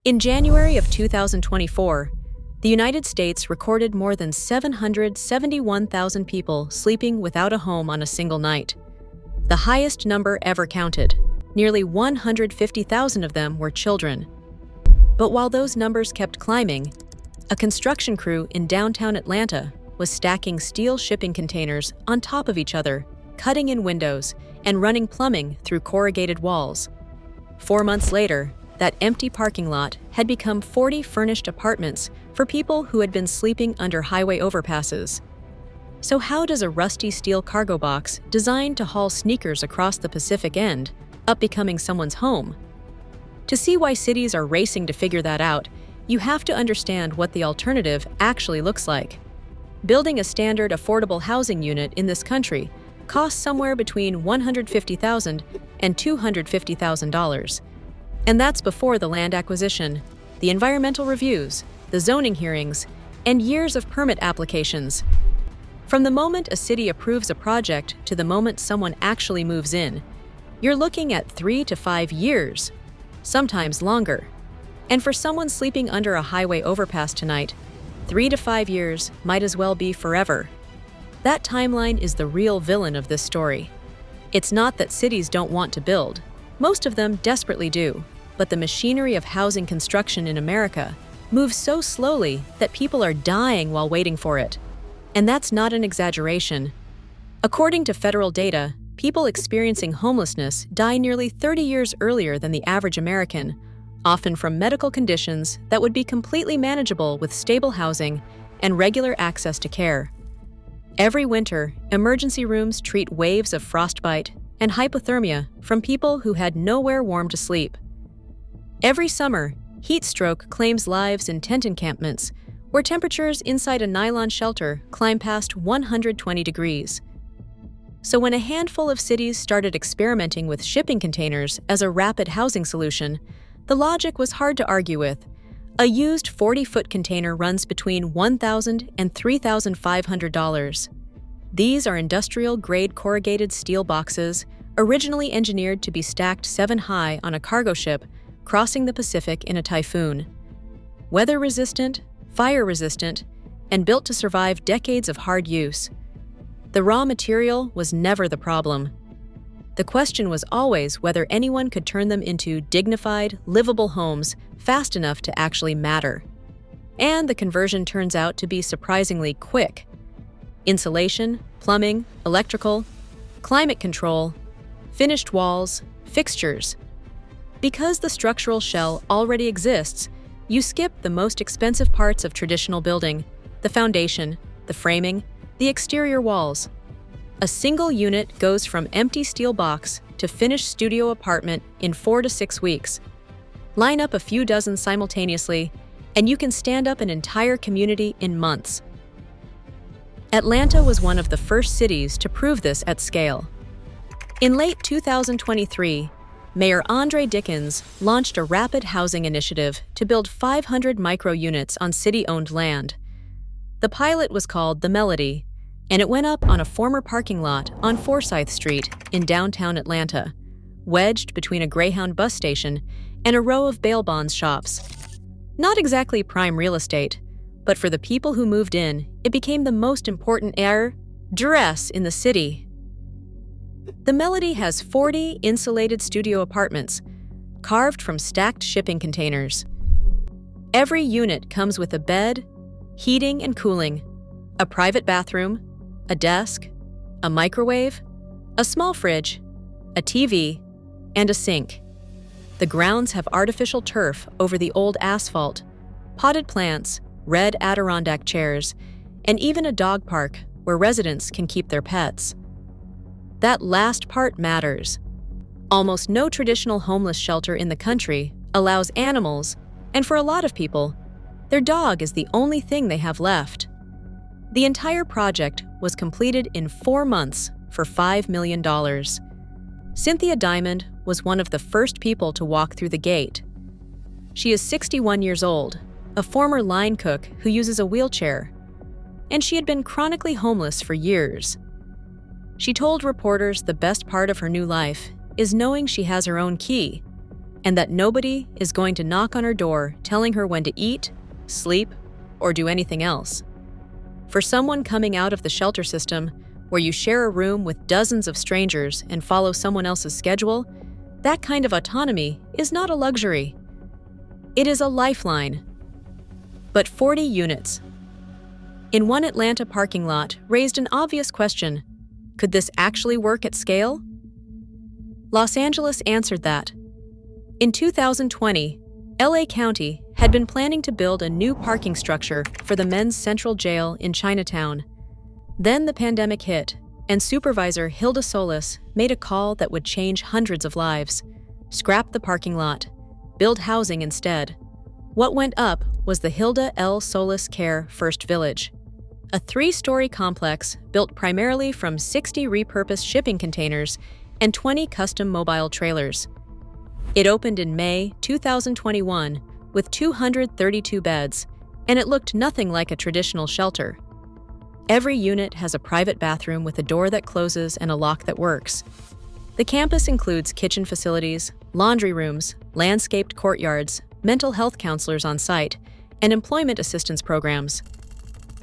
In January of 2024, the United States recorded more than 771,000 people sleeping without a home on a single night, the highest number ever counted. Nearly 150,000 of them were children. But while those numbers kept climbing, a construction crew in downtown Atlanta was stacking steel shipping containers on top of each other, cutting in windows, and running plumbing through corrugated walls. 4 months later, that empty parking lot had become 40 furnished apartments for people who had been sleeping under highway overpasses. So how does a rusty steel cargo box designed to haul sneakers across the Pacific end up becoming someone's home? To see why cities are racing to figure that out, you have to understand what the alternative actually looks like. Building a standard affordable housing unit in this country costs somewhere between $150,000 and $250,000. And that's before the land acquisition, the environmental reviews, the zoning hearings, and years of permit applications. From the moment a city approves a project to the moment someone actually moves in, you're looking at 3 to 5 years, sometimes longer. And for someone sleeping under a highway overpass tonight, 3 to 5 years might as well be forever. That timeline is the real villain of this story. It's not that cities don't want to build. Most of them desperately do. But the machinery of housing construction in America moves so slowly that people are dying while waiting for it. And that's not an exaggeration. According to federal data, people experiencing homelessness die nearly 30 years earlier than the average American, often from medical conditions that would be completely manageable with stable housing and regular access to care. Every winter, emergency rooms treat waves of frostbite and hypothermia from people who had nowhere warm to sleep. Every summer, heat stroke claims lives in tent encampments, where temperatures inside a nylon shelter climb past 120 degrees. So when a handful of cities started experimenting with shipping containers as a rapid housing solution, the logic was hard to argue with. A used 40-foot container runs between $1,000 and $3,500. These are industrial-grade corrugated steel boxes, originally engineered to be stacked 7 high on a cargo ship crossing the Pacific in a typhoon. Weather-resistant, fire-resistant, and built to survive decades of hard use. The raw material was never the problem. The question was always whether anyone could turn them into dignified, livable homes fast enough to actually matter. And the conversion turns out to be surprisingly quick. Insulation, plumbing, electrical, climate control, finished walls, fixtures. Because the structural shell already exists, you skip the most expensive parts of traditional building: the foundation, the framing, the exterior walls. A single unit goes from empty steel box to finished studio apartment in 4 to 6 weeks. Line up a few dozen simultaneously, and you can stand up an entire community in months. Atlanta was one of the first cities to prove this at scale. In late 2023, Mayor Andre Dickens launched a rapid housing initiative to build 500 micro-units on city-owned land. The pilot was called The Melody, and it went up on a former parking lot on Forsyth Street in downtown Atlanta, wedged between a Greyhound bus station and a row of bail bonds shops. Not exactly prime real estate, but for the people who moved in, it became the most important address in the city. The Melody has 40 insulated studio apartments, carved from stacked shipping containers. Every unit comes with a bed, heating and cooling, a private bathroom, a desk, a microwave, a small fridge, a TV, and a sink. The grounds have artificial turf over the old asphalt, potted plants, red Adirondack chairs, and even a dog park where residents can keep their pets. That last part matters. Almost no traditional homeless shelter in the country allows animals, and for a lot of people, their dog is the only thing they have left. The entire project was completed in 4 months for $5 million. Cynthia Diamond was one of the first people to walk through the gate. She is 61 years old, a former line cook who uses a wheelchair, and she had been chronically homeless for years. She told reporters the best part of her new life is knowing she has her own key, and that nobody is going to knock on her door telling her when to eat, sleep, or do anything else. For someone coming out of the shelter system, where you share a room with dozens of strangers and follow someone else's schedule, that kind of autonomy is not a luxury. It is a lifeline. But 40 units in one Atlanta parking lot raised an obvious question. Could this actually work at scale? Los Angeles answered that. In 2020, LA County had been planning to build a new parking structure for the men's central jail in Chinatown. Then the pandemic hit, and Supervisor Hilda Solis made a call that would change hundreds of lives. Scrap the parking lot. Build housing instead. What went up was the Hilda L. Solis Care First Village, a 3-story complex built primarily from 60 repurposed shipping containers and 20 custom mobile trailers. It opened in May 2021 with 232 beds, and it looked nothing like a traditional shelter. Every unit has a private bathroom with a door that closes and a lock that works. The campus includes kitchen facilities, laundry rooms, landscaped courtyards, mental health counselors on site, and employment assistance programs.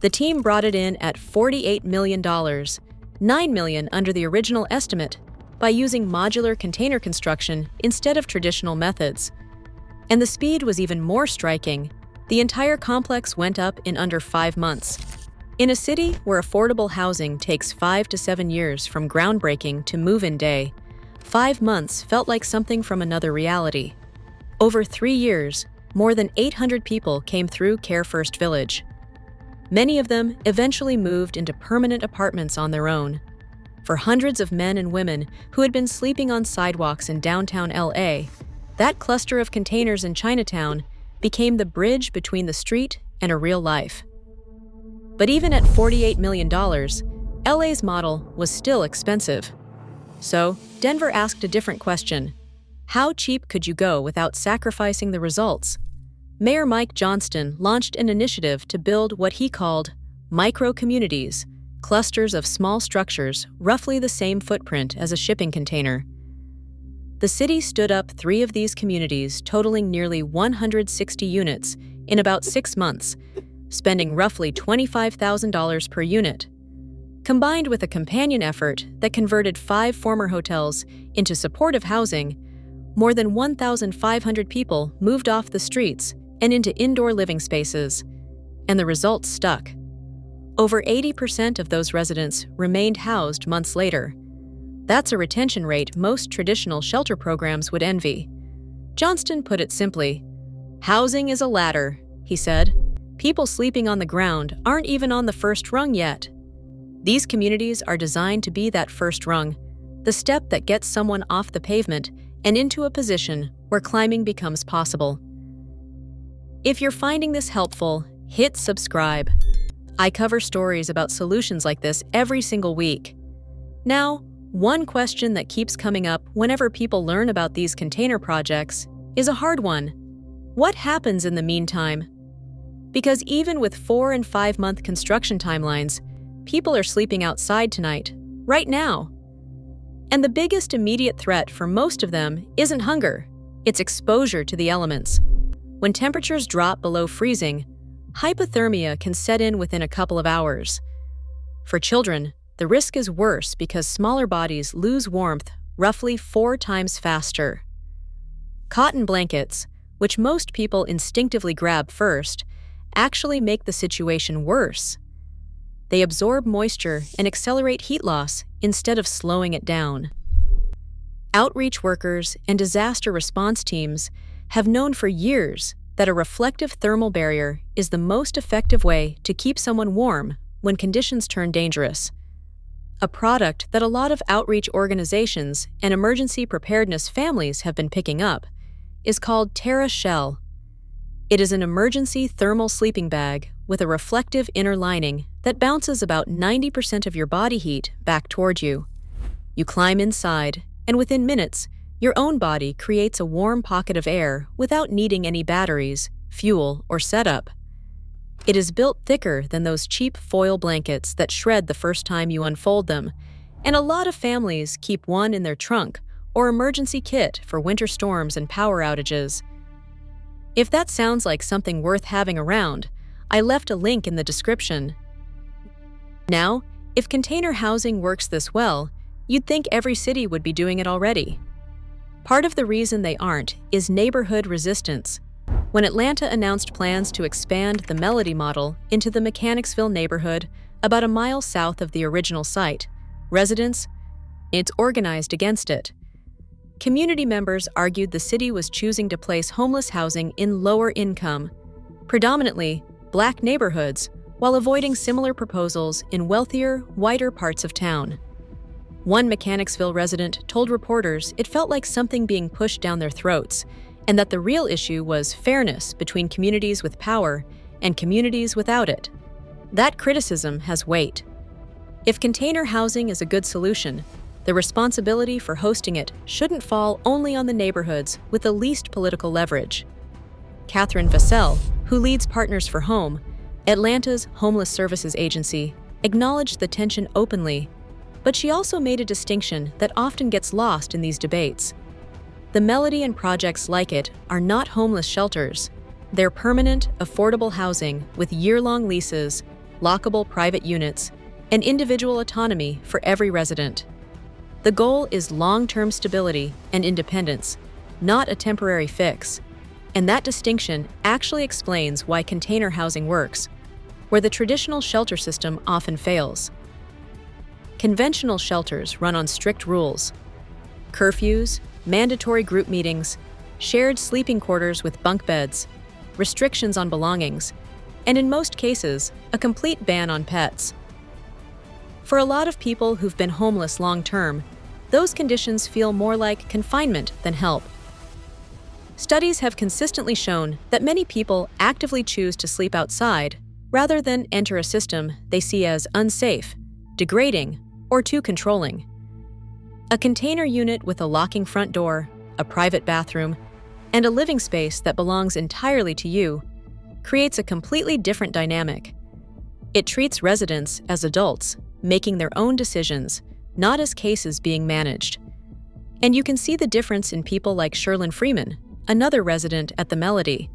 The team brought it in at $48 million, $9 million under the original estimate, by using modular container construction instead of traditional methods. And the speed was even more striking. The entire complex went up in under 5 months. In a city where affordable housing takes 5 to 7 years from groundbreaking to move-in day, 5 months felt like something from another reality. Over 3 years, more than 800 people came through Care First Village. Many of them eventually moved into permanent apartments on their own. For hundreds of men and women who had been sleeping on sidewalks in downtown LA, that cluster of containers in Chinatown became the bridge between the street and a real life. But even at $48 million, LA's model was still expensive. So, Denver asked a different question. How cheap could you go without sacrificing the results? Mayor Mike Johnston launched an initiative to build what he called micro-communities, clusters of small structures roughly the same footprint as a shipping container. The city stood up 3 of these communities totaling nearly 160 units in about 6 months, spending roughly $25,000 per unit. Combined with a companion effort that converted 5 former hotels into supportive housing, more than 1,500 people moved off the streets and into indoor living spaces, and the results stuck. Over 80% of those residents remained housed months later. That's a retention rate most traditional shelter programs would envy. Johnston put it simply, "Housing is a ladder," he said. "People sleeping on the ground aren't even on the first rung yet." These communities are designed to be that first rung, the step that gets someone off the pavement and into a position where climbing becomes possible. If you're finding this helpful, hit subscribe. I cover stories about solutions like this every single week. Now, one question that keeps coming up whenever people learn about these container projects is a hard one. What happens in the meantime? Because even with 4 and 5 month construction timelines, people are sleeping outside tonight, right now. And the biggest immediate threat for most of them isn't hunger, it's exposure to the elements. When temperatures drop below freezing, hypothermia can set in within a couple of hours. For children, the risk is worse because smaller bodies lose warmth roughly 4 times faster. Cotton blankets, which most people instinctively grab first, actually make the situation worse. They absorb moisture and accelerate heat loss instead of slowing it down. Outreach workers and disaster response teams have known for years that a reflective thermal barrier is the most effective way to keep someone warm when conditions turn dangerous. A product that a lot of outreach organizations and emergency preparedness families have been picking up is called TerraShell. It is an emergency thermal sleeping bag with a reflective inner lining that bounces about 90% of your body heat back toward you. You climb inside, and within minutes, your own body creates a warm pocket of air without needing any batteries, fuel, or setup. It is built thicker than those cheap foil blankets that shred the first time you unfold them, and a lot of families keep one in their trunk or emergency kit for winter storms and power outages. If that sounds like something worth having around, I left a link in the description. Now, if container housing works this well, you'd think every city would be doing it already. Part of the reason they aren't is neighborhood resistance. When Atlanta announced plans to expand the Melody model into the Mechanicsville neighborhood about a mile south of the original site, residents organized against it. Community members argued the city was choosing to place homeless housing in lower income, predominantly Black neighborhoods, while avoiding similar proposals in wealthier, whiter parts of town. One Mechanicsville resident told reporters it felt like something being pushed down their throats, and that the real issue was fairness between communities with power and communities without it. That criticism has weight. If container housing is a good solution, the responsibility for hosting it shouldn't fall only on the neighborhoods with the least political leverage. Catherine Vassell, who leads Partners for Home, Atlanta's homeless services agency, acknowledged the tension openly, but she also made a distinction that often gets lost in these debates. The Melody and projects like it are not homeless shelters. They're permanent, affordable housing with year-long leases, lockable private units, and individual autonomy for every resident. The goal is long-term stability and independence, not a temporary fix. And that distinction actually explains why container housing works, where the traditional shelter system often fails. Conventional shelters run on strict rules: curfews, mandatory group meetings, shared sleeping quarters with bunk beds, restrictions on belongings, and in most cases, a complete ban on pets. For a lot of people who've been homeless long-term, those conditions feel more like confinement than help. Studies have consistently shown that many people actively choose to sleep outside rather than enter a system they see as unsafe, degrading, or too controlling. A container unit with a locking front door, a private bathroom, and a living space that belongs entirely to you creates a completely different dynamic. It treats residents as adults, making their own decisions, not as cases being managed. And you can see the difference in people like Sherlyn Freeman, another resident at the Melody.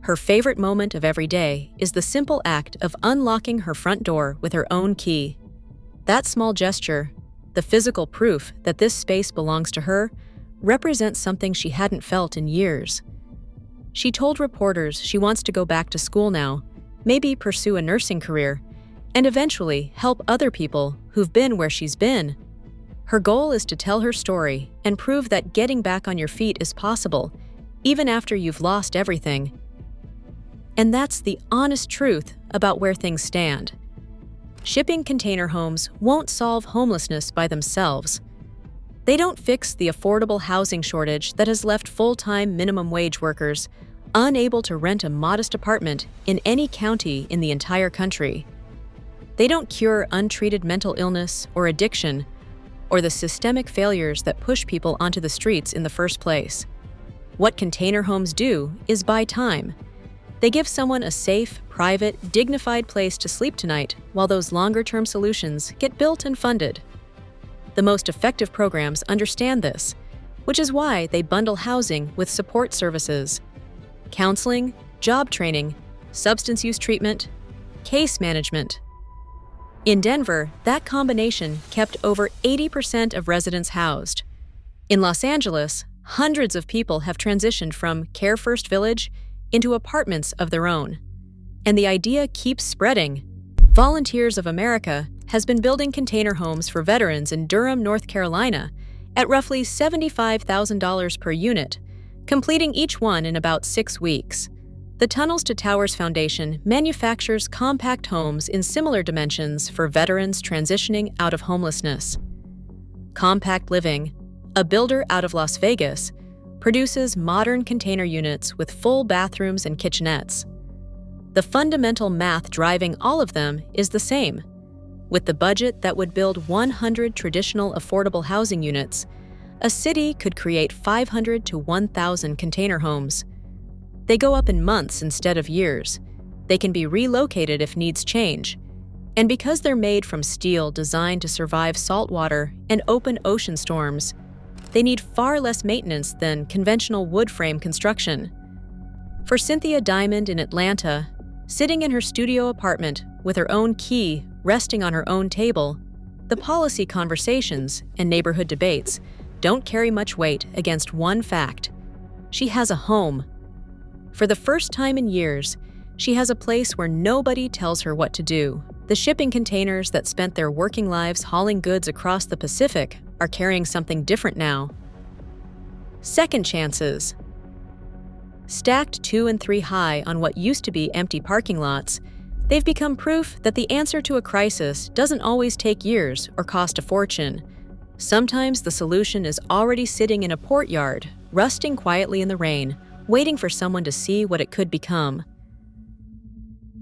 Her favorite moment of every day is the simple act of unlocking her front door with her own key. That small gesture, the physical proof that this space belongs to her, represents something she hadn't felt in years. She told reporters she wants to go back to school now, maybe pursue a nursing career, and eventually help other people who've been where she's been. Her goal is to tell her story and prove that getting back on your feet is possible, even after you've lost everything. And that's the honest truth about where things stand. Shipping container homes won't solve homelessness by themselves. They don't fix the affordable housing shortage that has left full-time minimum wage workers unable to rent a modest apartment in any county in the entire country. They don't cure untreated mental illness or addiction, or the systemic failures that push people onto the streets in the first place. What container homes do is buy time. They give someone a safe, private, dignified place to sleep tonight while those longer-term solutions get built and funded. The most effective programs understand this, which is why they bundle housing with support services, counseling, job training, substance use treatment, case management. In Denver, that combination kept over 80% of residents housed. In Los Angeles, hundreds of people have transitioned from Care First Village into apartments of their own. And the idea keeps spreading. Volunteers of America has been building container homes for veterans in Durham, North Carolina, at roughly $75,000 per unit, completing each one in about 6 weeks. The Tunnels to Towers Foundation manufactures compact homes in similar dimensions for veterans transitioning out of homelessness. Compact Living, a builder out of Las Vegas, produces modern container units with full bathrooms and kitchenettes. The fundamental math driving all of them is the same. With the budget that would build 100 traditional affordable housing units, a city could create 500 to 1,000 container homes. They go up in months instead of years. They can be relocated if needs change. And because they're made from steel designed to survive saltwater and open ocean storms, They need far less maintenance than conventional wood frame construction. For Cynthia Diamond in Atlanta, sitting in her studio apartment with her own key resting on her own table, the policy conversations and neighborhood debates don't carry much weight against one fact: she has a home. For the first time in years, she has a place where nobody tells her what to do. The shipping containers that spent their working lives hauling goods across the Pacific are carrying something different now. Second chances. Stacked 2 and 3 high on what used to be empty parking lots, they've become proof that the answer to a crisis doesn't always take years or cost a fortune. Sometimes the solution is already sitting in a port yard, rusting quietly in the rain, waiting for someone to see what it could become.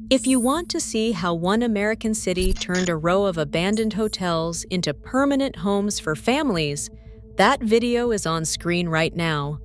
If you want to see how one American city turned a row of abandoned hotels into permanent homes for families, that video is on screen right now.